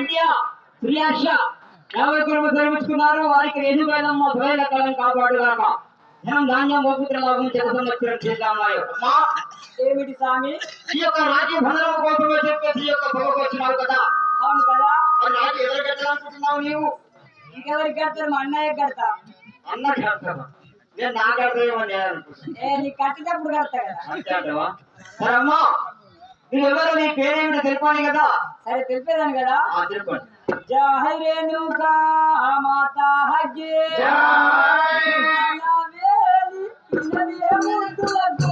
కంటియా ప్రియాశ 50 కిలోమీటర్లు శ్రమించుకున్నారు. వారికి ఎదుగుదలమ్మ ద్వైల కళను కాపాడుగాక. ధనం ధాన్యం పవిత్ర లాభం జగసంవత్సరం చేద్దామాయో. అమ్మా ఏమిటి స్వామి? ఈ యొక్క రాజ్య భద్రం కోసమే చెప్పేసి ఈ యొక్క సభకు వచ్చినావు కదా. అవును కదా. మరి రాజ్యం ఎవరు కట్టాలనుకుంటున్నావు నీవు? ఇంకెవరికి కడతారు? మా అన్నయ్య కడతా. అన్న కడతావా? నేను నా కడతామో నేను అనుకుంటున్నా. నీ కట్టేటప్పుడు కడతా కదా. అంతే అంటవా? సరే అమ్మా, నువ్వెవరు, నీ పేరేమిటో తెలిపాలి కదా. సరే తెలిపేదాను కదా. తెలుపండి. జై రేణుకా మాతా హజే జై నవేలి నవేముతులకు